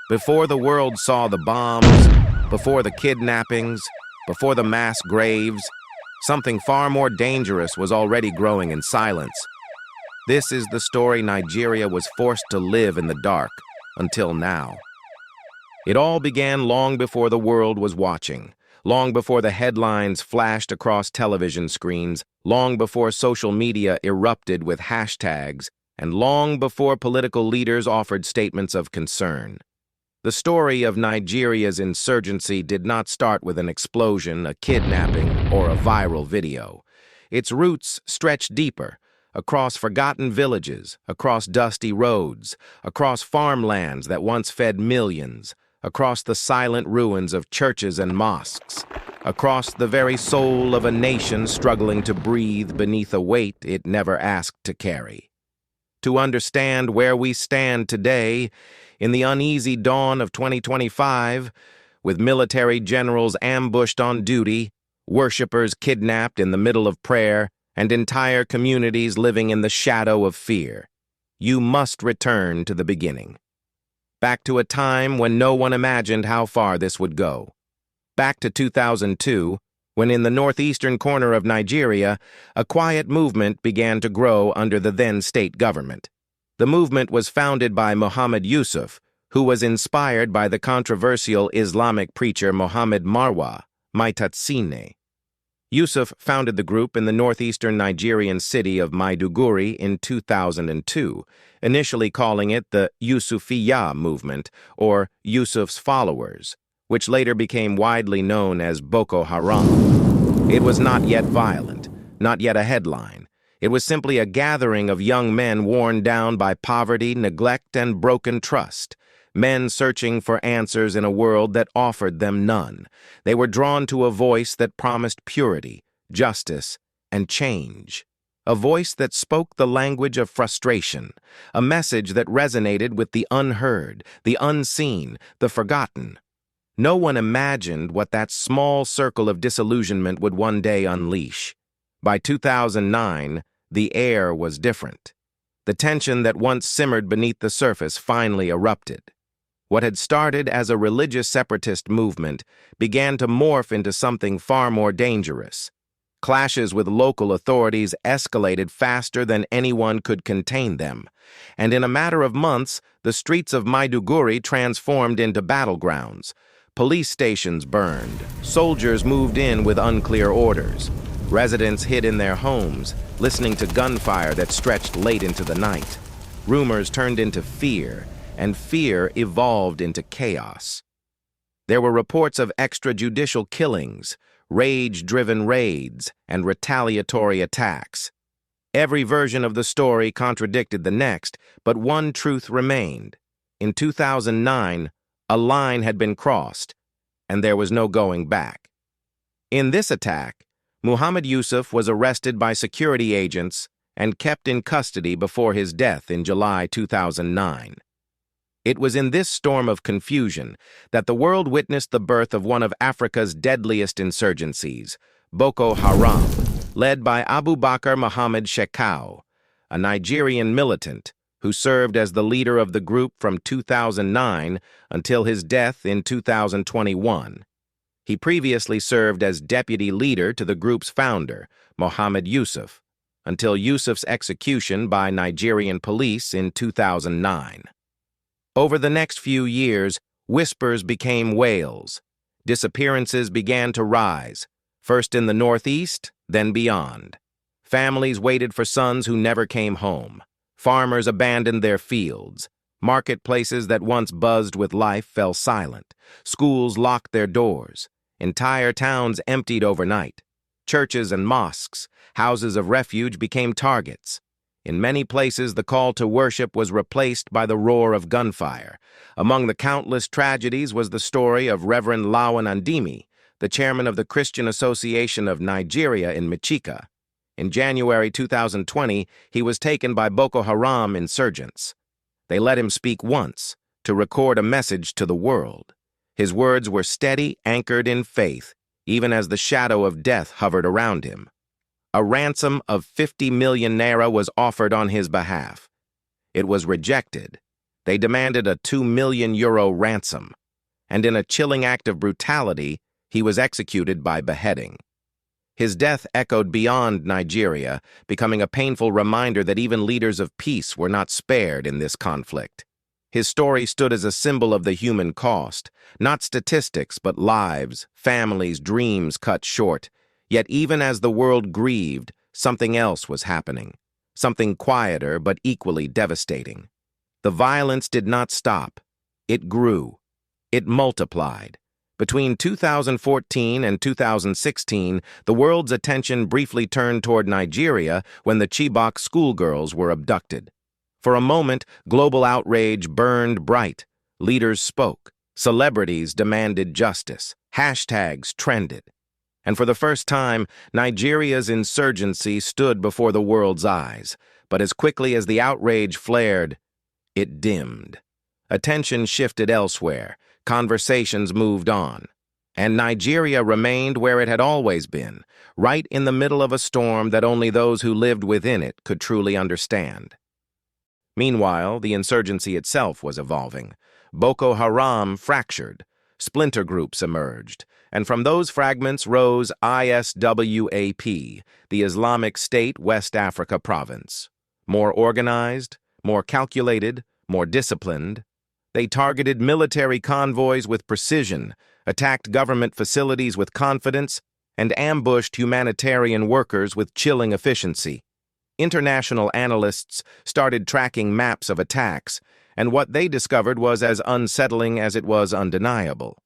Before the world saw the bombs, before the kidnappings, before the mass graves, something far more dangerous was already growing in silence. This is the story Nigeria was forced to live in the dark until now. It all began long before the world was watching, long before the headlines flashed across television screens, long before social media erupted with hashtags, and long before political leaders offered statements of concern. The story of Nigeria's insurgency did not start with an explosion, a kidnapping, or a viral video. Its roots stretched deeper, across forgotten villages, across dusty roads, across farmlands that once fed millions, across the silent ruins of churches and mosques, across the very soul of a nation struggling to breathe beneath a weight it never asked to carry. To understand where we stand today, in the uneasy dawn of 2025, with military generals ambushed on duty, worshippers kidnapped in the middle of prayer, and entire communities living in the shadow of fear, you must return to the beginning. Back to a time when no one imagined how far this would go. Back to 2002, when in the northeastern corner of Nigeria, a quiet movement began to grow under the then state government. The movement was founded by Muhammad Yusuf, who was inspired by the controversial Islamic preacher Muhammad Marwa, Maitatsine. Yusuf founded the group in the northeastern Nigerian city of Maiduguri in 2002, initially calling it the Yusufiya movement, or Yusuf's followers, which later became widely known as Boko Haram. It was not yet violent, not yet a headline. It was simply a gathering of young men worn down by poverty, neglect, and broken trust. Men searching for answers in a world that offered them none. They were drawn to a voice that promised purity, justice, and change. A voice that spoke the language of frustration, a message that resonated with the unheard, the unseen, the forgotten. No one imagined what that small circle of disillusionment would one day unleash. By 2009, the air was different. The tension that once simmered beneath the surface finally erupted. What had started as a religious separatist movement began to morph into something far more dangerous. Clashes with local authorities escalated faster than anyone could contain them, and in a matter of months, the streets of Maiduguri transformed into battlegrounds. Police stations burned, soldiers moved in with unclear orders. Residents hid in their homes, listening to gunfire that stretched late into the night. Rumors turned into fear, and fear evolved into chaos. There were reports of extrajudicial killings, rage-driven raids, and retaliatory attacks. Every version of the story contradicted the next, but one truth remained. In 2009, a line had been crossed, and there was no going back. In this attack, Muhammad Yusuf was arrested by security agents and kept in custody before his death in July 2009. It was in this storm of confusion that the world witnessed the birth of one of Africa's deadliest insurgencies, Boko Haram, led by Abu Bakr Muhammad Shekau, a Nigerian militant who served as the leader of the group from 2009 until his death in 2021. He previously served as deputy leader to the group's founder, Muhammad Yusuf, until Yusuf's execution by Nigerian police in 2009. Over the next few years, whispers became wails. Disappearances began to rise, first in the northeast, then beyond. Families waited for sons who never came home. Farmers abandoned their fields. Marketplaces that once buzzed with life fell silent. Schools locked their doors. Entire towns emptied overnight. Churches and mosques, houses of refuge, became targets. In many places, the call to worship was replaced by the roar of gunfire. Among the countless tragedies was the story of Reverend Lawan Andimi, the chairman of the Christian Association of Nigeria in Michika. In January 2020, he was taken by Boko Haram insurgents. They let him speak once, to record a message to the world. His words were steady, anchored in faith, even as the shadow of death hovered around him. A ransom of 50 million naira was offered on his behalf. It was rejected. They demanded a €2 million ransom, and in a chilling act of brutality, he was executed by beheading. His death echoed beyond Nigeria, becoming a painful reminder that even leaders of peace were not spared in this conflict. His story stood as a symbol of the human cost, not statistics but lives, families, dreams cut short. Yet even as the world grieved, something else was happening, something quieter but equally devastating. The violence did not stop. It grew. It multiplied. Between 2014 and 2016, the world's attention briefly turned toward Nigeria when the Chibok schoolgirls were abducted. For a moment, global outrage burned bright. Leaders spoke. Celebrities demanded justice. Hashtags trended. And for the first time, Nigeria's insurgency stood before the world's eyes. But as quickly as the outrage flared, it dimmed. Attention shifted elsewhere. Conversations moved on. And Nigeria remained where it had always been, right in the middle of a storm that only those who lived within it could truly understand. Meanwhile, the insurgency itself was evolving. Boko Haram fractured. Splinter groups emerged. And from those fragments rose ISWAP, the Islamic State West Africa province. More organized, more calculated, more disciplined. They targeted military convoys with precision, attacked government facilities with confidence, and ambushed humanitarian workers with chilling efficiency. International analysts started tracking maps of attacks, and what they discovered was as unsettling as it was undeniable.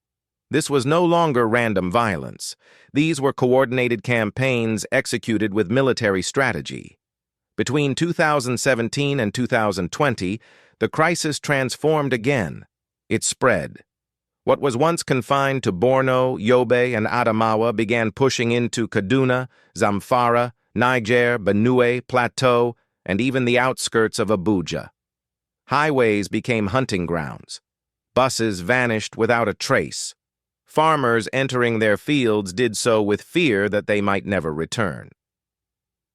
This was no longer random violence. These were coordinated campaigns executed with military strategy. Between 2017 and 2020, the crisis transformed again. It spread. What was once confined to Borno, Yobe, and Adamawa began pushing into Kaduna, Zamfara, Niger, Benue, Plateau, and even the outskirts of Abuja. Highways became hunting grounds. Buses vanished without a trace. Farmers entering their fields did so with fear that they might never return.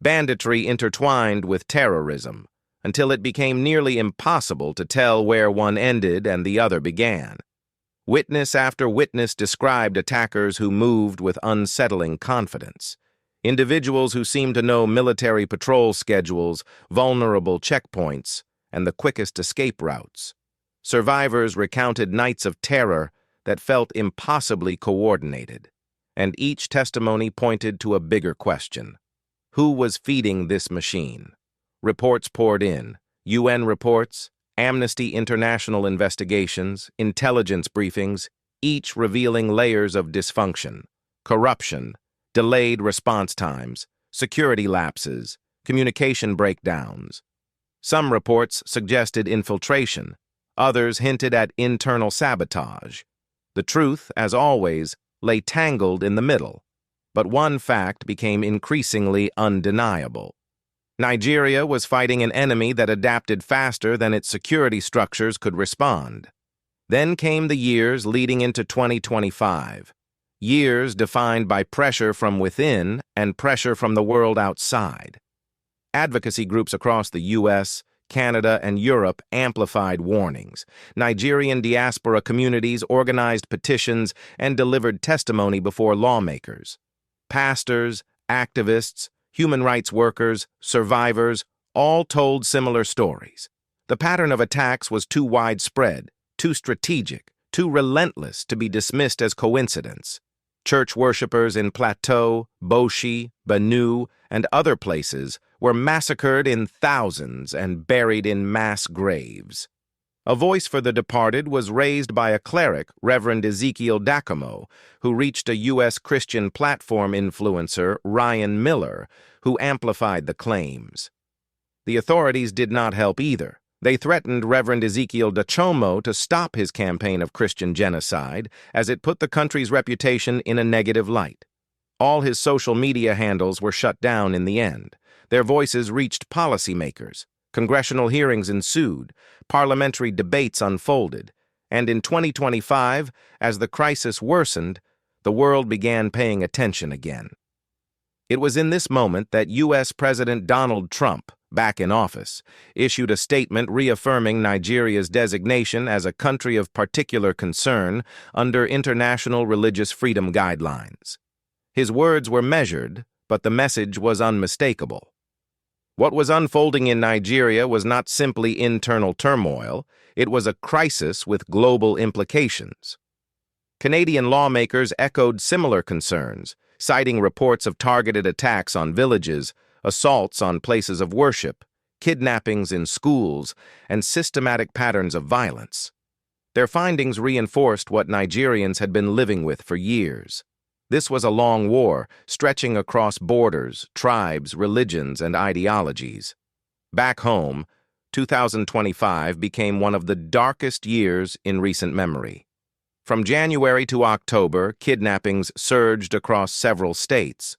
Banditry intertwined with terrorism, until it became nearly impossible to tell where one ended and the other began. Witness after witness described attackers who moved with unsettling confidence. Individuals who seemed to know military patrol schedules, vulnerable checkpoints, and the quickest escape routes. Survivors recounted nights of terror that felt impossibly coordinated, and each testimony pointed to a bigger question. Who was feeding this machine? Reports poured in, UN reports, Amnesty International investigations, intelligence briefings, each revealing layers of dysfunction, corruption, delayed response times, security lapses, communication breakdowns. Some reports suggested infiltration, others hinted at internal sabotage. The truth, as always, lay tangled in the middle, but one fact became increasingly undeniable. Nigeria was fighting an enemy that adapted faster than its security structures could respond. Then came the years leading into 2025. Years defined by pressure from within and pressure from the world outside. Advocacy groups across the U.S., Canada, and Europe amplified warnings. Nigerian diaspora communities organized petitions and delivered testimony before lawmakers. Pastors, activists, human rights workers, survivors, all told similar stories. The pattern of attacks was too widespread, too strategic, too relentless to be dismissed as coincidence. Church worshippers in Plateau, Boshi, Benue, and other places were massacred in thousands and buried in mass graves. A voice for the departed was raised by a cleric, Reverend Ezekiel Dacomo, who reached a U.S. Christian platform influencer, Ryan Miller, who amplified the claims. The authorities did not help either. They threatened Reverend Ezekiel Dacomo to stop his campaign of Christian genocide, as it put the country's reputation in a negative light. All his social media handles were shut down in the end. Their voices reached policymakers. Congressional hearings ensued, parliamentary debates unfolded, and in 2025, as the crisis worsened, the world began paying attention again. It was in this moment that U.S. President Donald Trump back in office, issued a statement reaffirming Nigeria's designation as a country of particular concern under international religious freedom guidelines. His words were measured, but the message was unmistakable. What was unfolding in Nigeria was not simply internal turmoil, it was a crisis with global implications. Canadian lawmakers echoed similar concerns, citing reports of targeted attacks on villages, assaults on places of worship, kidnappings in schools, and systematic patterns of violence. Their findings reinforced what Nigerians had been living with for years. This was a long war, stretching across borders, tribes, religions, and ideologies. Back home, 2025 became one of the darkest years in recent memory. From January to October, kidnappings surged across several states.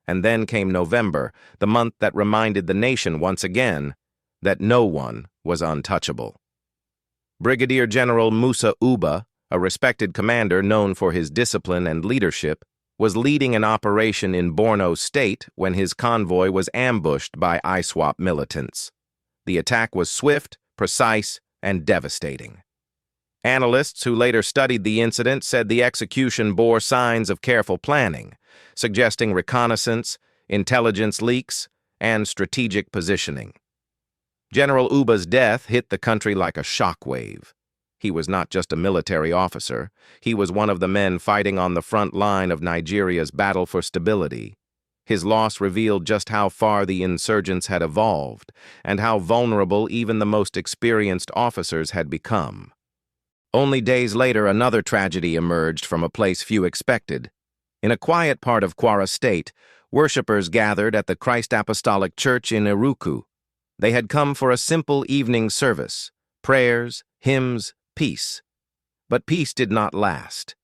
And then came November, the month that reminded the nation once again that no one was untouchable. Brigadier General Musa Uba, a respected commander known for his discipline and leadership, was leading an operation in Borno State when his convoy was ambushed by ISWAP militants. The attack was swift, precise, and devastating. Analysts who later studied the incident said the execution bore signs of careful planning, suggesting reconnaissance, intelligence leaks, and strategic positioning. General Uba's death hit the country like a shockwave. He was not just a military officer, he was one of the men fighting on the front line of Nigeria's battle for stability. His loss revealed just how far the insurgents had evolved, and how vulnerable even the most experienced officers had become. Only days later, another tragedy emerged from a place few expected. In a quiet part of Kwara State, worshippers gathered at the Christ Apostolic Church in Iruku. They had come for a simple evening service, prayers, hymns, peace. But peace did not last.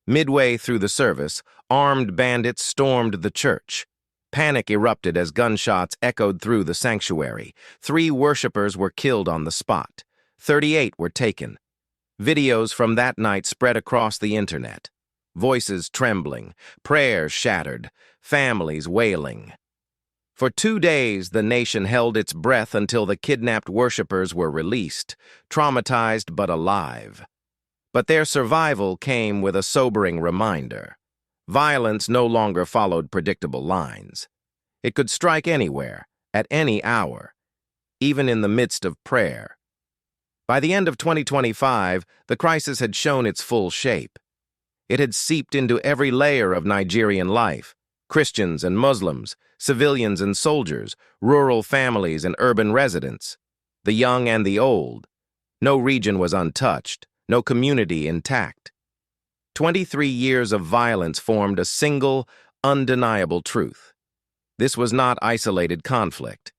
Midway through the service, armed bandits stormed the church. Panic erupted as gunshots echoed through the sanctuary. 3 worshippers were killed on the spot. 38 were taken. Videos from that night spread across the internet. Voices trembling, prayers shattered, families wailing. For 2 days, the nation held its breath until the kidnapped worshippers were released, traumatized but alive. But their survival came with a sobering reminder. Violence no longer followed predictable lines. It could strike anywhere, at any hour, even in the midst of prayer. By the end of 2025, the crisis had shown its full shape. It had seeped into every layer of Nigerian life: Christians and Muslims, civilians and soldiers, rural families and urban residents, the young and the old. No region was untouched, no community intact. 23 years of violence formed a single, undeniable truth. This was not isolated conflict.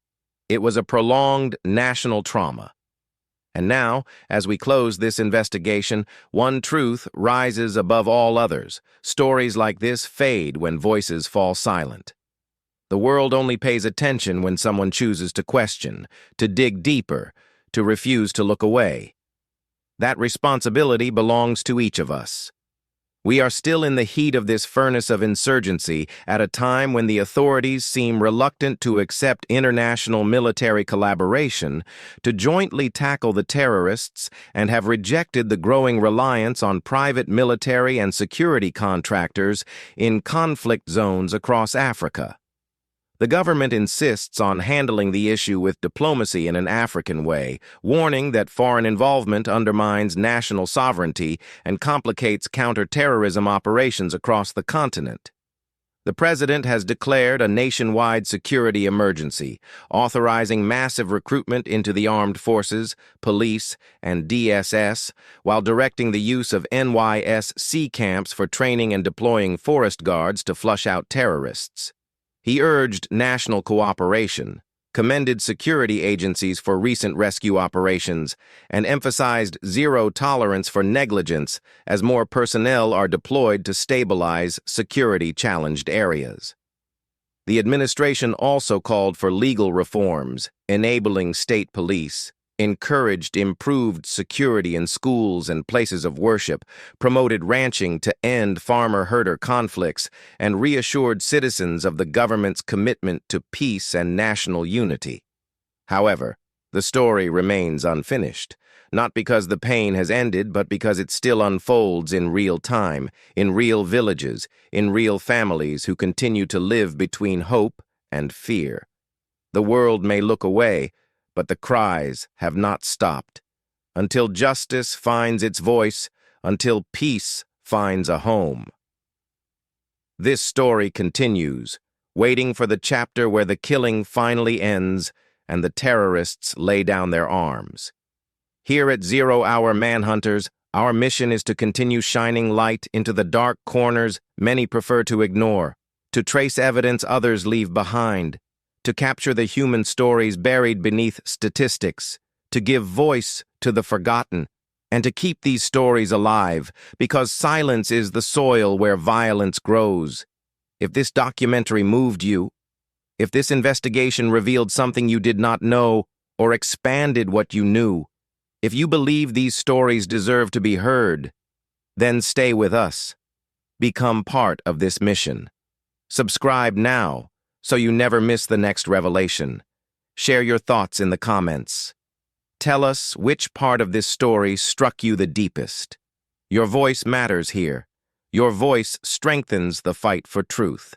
It was a prolonged national trauma. And now, as we close this investigation, one truth rises above all others. Stories like this fade when voices fall silent. The world only pays attention when someone chooses to question, to dig deeper, to refuse to look away. That responsibility belongs to each of us. We are still in the heat of this furnace of insurgency at a time when the authorities seem reluctant to accept international military collaboration to jointly tackle the terrorists and have rejected the growing reliance on private military and security contractors in conflict zones across Africa. The government insists on handling the issue with diplomacy in an African way, warning that foreign involvement undermines national sovereignty and complicates counter-terrorism operations across the continent. The president has declared a nationwide security emergency, authorizing massive recruitment into the armed forces, police, and DSS, while directing the use of NYSC camps for training and deploying forest guards to flush out terrorists. He urged national cooperation, commended security agencies for recent rescue operations, and emphasized zero tolerance for negligence as more personnel are deployed to stabilize security-challenged areas. The administration also called for legal reforms, enabling state police, encouraged improved security in schools and places of worship, promoted ranching to end farmer-herder conflicts, and reassured citizens of the government's commitment to peace and national unity. However, the story remains unfinished, not because the pain has ended, but because it still unfolds in real time, in real villages, in real families who continue to live between hope and fear. The world may look away, but the cries have not stopped. Until justice finds its voice, until peace finds a home. This story continues, waiting for the chapter where the killing finally ends and the terrorists lay down their arms. Here at Zerohour Manhunters, our mission is to continue shining light into the dark corners many prefer to ignore, to trace evidence others leave behind, to capture the human stories buried beneath statistics, to give voice to the forgotten, and to keep these stories alive, because silence is the soil where violence grows. If this documentary moved you, if this investigation revealed something you did not know or expanded what you knew, if you believe these stories deserve to be heard, then stay with us. Become part of this mission. Subscribe now so you never miss the next revelation. Share your thoughts in the comments. Tell us which part of this story struck you the deepest. Your voice matters here. Your voice strengthens the fight for truth.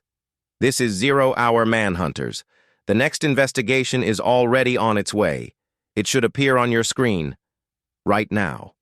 This is Zerohour Manhunters. The next investigation is already on its way. It should appear on your screen right now.